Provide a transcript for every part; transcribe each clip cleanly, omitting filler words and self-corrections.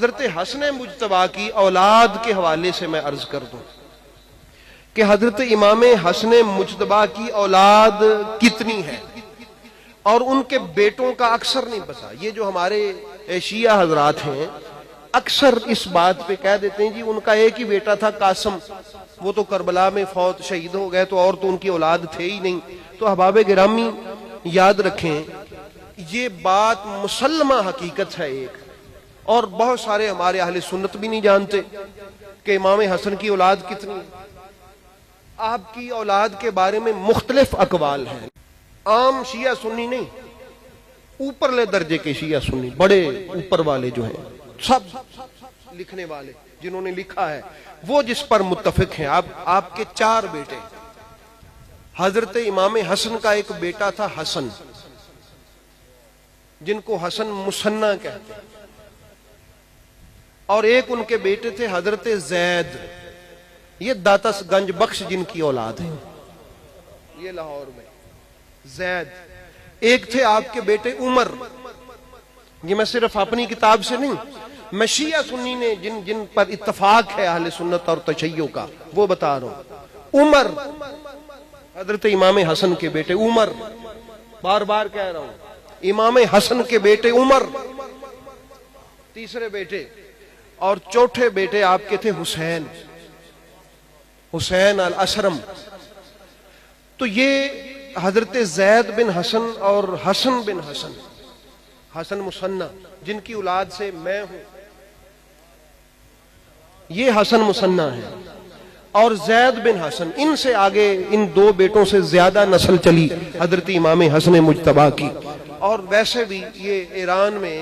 حضرت حسن مجتبی کی اولاد کے حوالے سے میں عرض کر دوں کہ حضرت امام حسن مجتبی کی اولاد کتنی ہے اور ان کے بیٹوں کا اکثر نہیں پتا. یہ جو ہمارے شیعہ حضرات ہیں اکثر اس بات پہ کہہ دیتے ہیں جی ان کا ایک ہی بیٹا تھا قاسم، وہ تو کربلا میں فوت شہید ہو گئے، تو اور تو ان کی اولاد تھے ہی نہیں. تو احباب گرامی یاد رکھیں یہ بات مسلمہ حقیقت ہے ایک، اور بہت سارے ہمارے اہل سنت بھی نہیں جانتے کہ امام حسن کی اولاد کتنی. آپ کی اولاد کے بارے میں مختلف اقوال ہیں. عام شیعہ سنی نہیں، اوپرلے درجے کے شیعہ سنی، بڑے اوپر والے جو ہیں سب لکھنے والے جنہوں نے لکھا ہے وہ جس پر متفق ہیں. آپ کے 4 بیٹے. حضرت امام حسن کا ایک بیٹا تھا حسن، جن کو حسن مثنیٰ کہتے ہیں، اور ایک ان کے بیٹے تھے حضرت زید، یہ داتا گنج بخش جن کی اولاد ہے، یہ لاہور میں زید. ایک تھے آپ کے بیٹے عمر. یہ میں صرف اپنی کتاب سے نہیں، میں شیعہ سنی نے جن پر اتفاق ہے اہل سنت اور تشیع کا وہ بتا رہا ہوں. عمر حضرت امام حسن کے بیٹے عمر، بار بار کہہ رہا ہوں امام حسن کے بیٹے عمر تیسرے بیٹے. اور چوتھے بیٹے آپ کے تھے حسین، حسین الاشرم. تو یہ حضرت زید بن حسن اور حسن بن حسن، حسن مثنیٰ جن کی اولاد سے میں ہوں، یہ حسن مثنیٰ ہے. اور زید بن حسن، ان سے آگے ان 2 بیٹوں سے زیادہ نسل چلی حضرت امام حسن مجتبی کی. اور ویسے بھی یہ ایران میں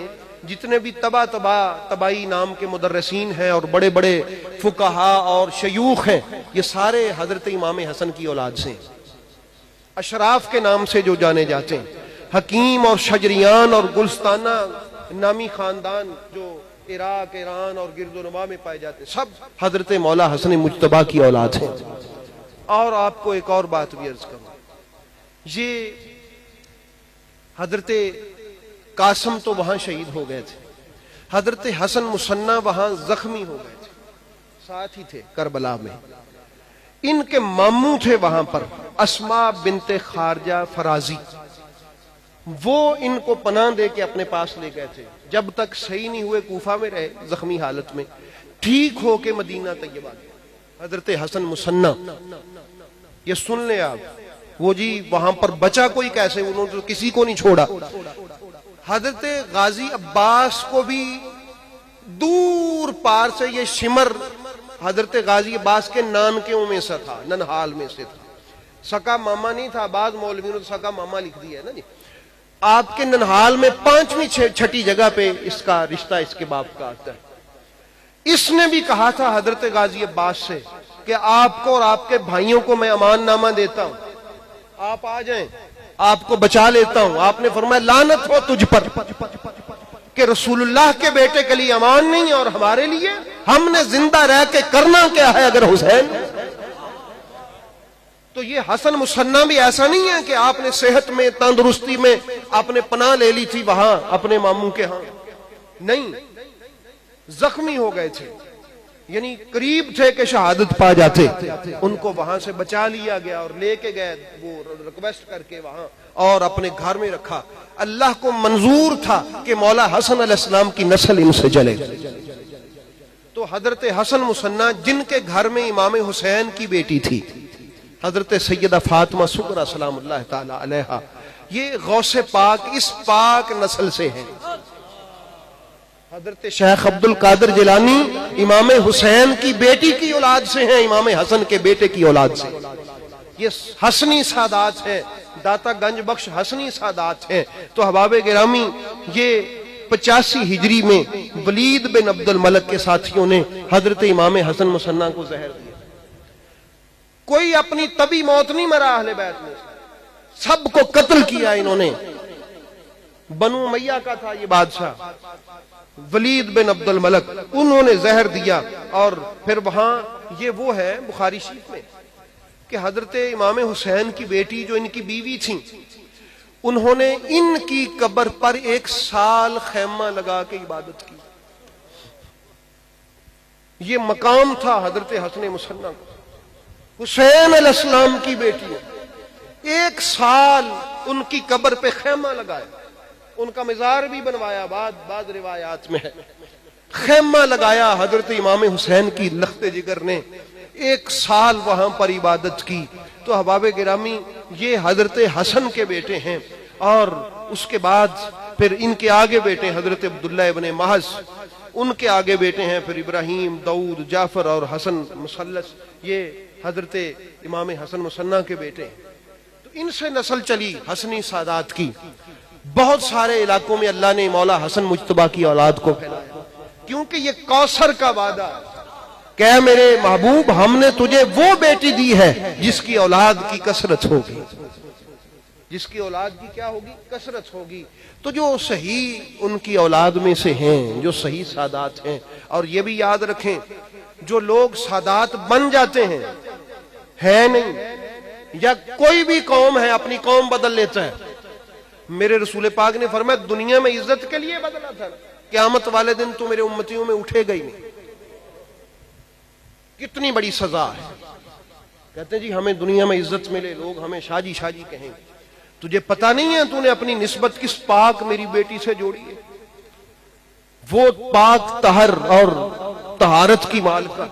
جتنے بھی تبائی نام کے مدرسین ہیں اور بڑے بڑے فقہا اور شیوخ ہیں، یہ سارے حضرت امام حسن کی اولاد سے ہیں. اشراف کے نام سے جو جانے جاتے ہیں، حکیم اور شجریان اور گلستانہ نامی خاندان جو عراق، ایران اور گرد و نواح میں پائے جاتے ہیں، سب حضرت مولا حسن مجتبی کی اولاد ہیں. اور آپ کو ایک اور بات بھی عرض کروں، یہ حضرت قاسم تو وہاں شہید ہو گئے تھے، حضرت حسن مثنیٰ وہاں زخمی ہو گئے تھے، ساتھ ہی تھے کربلا میں. ان کے ماموں تھے وہاں پر اسماء بنت خارجہ فرازی، وہ ان کو پناہ دے کے اپنے پاس لے گئے تھے. جب تک صحیح نہیں ہوئے کوفہ میں رہے زخمی حالت میں، ٹھیک ہو کے مدینہ طیبہ گئے. حضرت حسن مثنیٰ، یہ سن لیں آپ، وہ جی وہاں پر بچا کوئی کیسے، انہوں نے کسی کو نہیں چھوڑا. حضرت غازی عباس کو بھی دور پار سے یہ شمر حضرت غازی عباس کے نانکیوں میں سے تھا، ننہال میں سے تھا، سکا ماما نہیں تھا. بعض مولویوں نے سکا ماما لکھ دیا ہے نا جی. آپ کے ننہال میں 5ویں 6ٹھی جگہ پہ اس کا رشتہ اس کے باپ کا آتا ہے. اس نے بھی کہا تھا حضرت غازی عباس سے کہ آپ کو اور آپ کے بھائیوں کو میں امان نامہ دیتا ہوں، آپ آ جائیں، آپ کو بچا لیتا ہوں. آپ نے فرمایا لعنت ہو تجھ پر کہ رسول اللہ کے بیٹے کے لیے امان نہیں اور ہمارے لیے، ہم نے زندہ رہ کے کرنا کیا ہے اگر حسین. تو یہ حسن مثنیٰ بھی ایسا نہیں ہے کہ آپ نے صحت میں تندرستی میں آپ نے پناہ لے لی تھی وہاں اپنے ماموں کے ہاں، نہیں، زخمی ہو گئے تھے، یعنی قریب تھے کہ شہادت پا جاتے. ان کو وہاں سے بچا لیا گیا اور لے کے گئے وہ ریکویسٹ کر کے وہاں اور اپنے گھر میں رکھا. اللہ کو منظور تھا کہ مولا حسن علیہ السلام کی نسل ان سے چلے. تو حضرت حسن مثنیٰ جن کے گھر میں امام حسین کی بیٹی تھی حضرت سیدہ فاطمہ سغریٰ سلام اللہ تعالی علیہا، یہ غوث پاک اس پاک نسل سے ہیں. حضرت شیخ عبد القادر جیلانی امام حسین کی بیٹی کی اولاد سے ہیں، امام حسن کے بیٹے کی اولاد سے. یہ حسنی سادات ہیں، داتا گنج بخش حسنی سادات ہیں. تو احباب گرامی یہ 85 ہجری میں ولید بن عبد الملک کے ساتھیوں نے حضرت امام حسن مثنیٰ کو زہر دیا. کوئی اپنی طبی موت نہیں مرا اہل بیت میں، سب کو قتل کیا انہوں نے. بنو امیہ کا تھا یہ بادشاہ ولید بن عبد الملک، انہوں نے زہر دیا. اور پھر وہاں یہ وہ ہے بخاری شریف میں کہ حضرت امام حسین کی بیٹی جو ان کی بیوی تھیں، انہوں نے ان کی قبر پر 1 سال خیمہ لگا کے عبادت کی. یہ مقام تھا حضرت حسن مصنع کو۔ حسین علیہ السلام کی بیٹی ہے، 1 سال ان کی قبر پہ خیمہ لگایا، ان کا مزار بھی بنوایا، بعد روایات میں ہے، خیمہ لگایا حضرت امام حسین کی لخت جگر نے، 1 سال وہاں پر عبادت کی۔ تو احباب گرامی، یہ حضرت حسن کے بیٹے ہیں، اور اس کے بعد پھر ان کے آگے بیٹے حضرت عبداللہ ابن محض، ان کے آگے بیٹے ہیں پھر ابراہیم، داؤد، جعفر اور حسن مثلث، یہ حضرت امام حسن مصنع کے بیٹے ہیں۔ تو ان سے نسل چلی حسنی سادات کی۔ بہت سارے علاقوں میں اللہ نے مولا حسن مجتبیٰ کی اولاد کو پھیلایا، کیونکہ یہ کوثر کا وعدہ ہے کہ میرے محبوب ہم نے تجھے وہ بیٹی دی ہے جس کی اولاد کی کثرت ہوگی، جس کی اولاد کی کیا ہوگی؟ کثرت ہوگی۔ تو جو صحیح ان کی اولاد میں سے ہیں، جو صحیح سادات ہیں، اور یہ بھی یاد رکھیں جو لوگ سادات بن جاتے ہیں ہے نہیں، یا کوئی بھی قوم ہے اپنی قوم بدل لیتا ہے، میرے رسول پاک نے فرمایا دنیا میں عزت کے لیے بدلا تھا، قیامت والے دن تو میرے امتیوں میں اٹھے گا ہی نہیں۔ کتنی بڑی سزا ہے۔ کہتے ہیں جی ہمیں دنیا میں عزت ملے، لوگ ہمیں شاہ جی کہیں گے، تجھے پتہ نہیں ہے تو نے اپنی نسبت کس پاک میری بیٹی سے جوڑی ہے، وہ پاک طاہر اور طہارت کی مالکہ،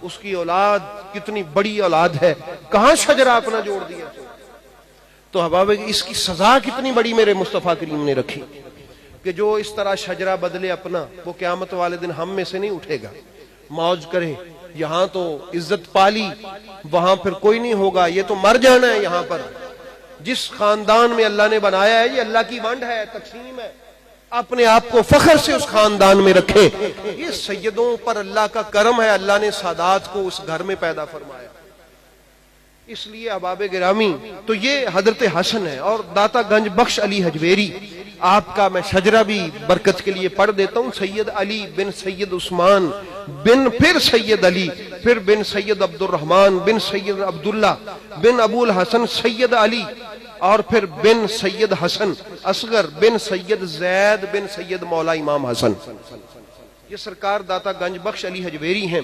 اس کی اولاد کتنی بڑی اولاد ہے، کہاں شجرہ اپنا جوڑ دیا۔ تو احباب اس کی سزا کتنی بڑی میرے مصطفیٰ کریم نے رکھی کہ جو اس طرح شجرہ بدلے اپنا، وہ قیامت والے دن ہم میں سے نہیں اٹھے گا، موج کرے۔ یہاں تو عزت پالی، وہاں پھر کوئی نہیں ہوگا، یہ تو مر جانا ہے۔ یہاں پر جس خاندان میں اللہ نے بنایا ہے، یہ اللہ کی ونڈ ہے، تقسیم ہے، اپنے آپ کو فخر سے اس خاندان میں رکھے۔ یہ سیدوں پر اللہ کا کرم ہے، اللہ نے سادات کو اس گھر میں پیدا فرمایا۔ اس لیے احباب گرامی، تو یہ حضرت حسن ہے۔ اور داتا گنج بخش علی حجویری، آپ کا میں شجرہ بھی برکت کے لیے پڑھ دیتا ہوں۔ سید علی بن سید عثمان بن پھر سید علی، پھر بن سید عبد الرحمن بن سید عبداللہ بن ابو الحسن سید علی، اور پھر بن سید حسن اصغر بن سید زید بن سید مولا امام حسن۔ یہ سرکار داتا گنج بخش علی حجویری ہیں۔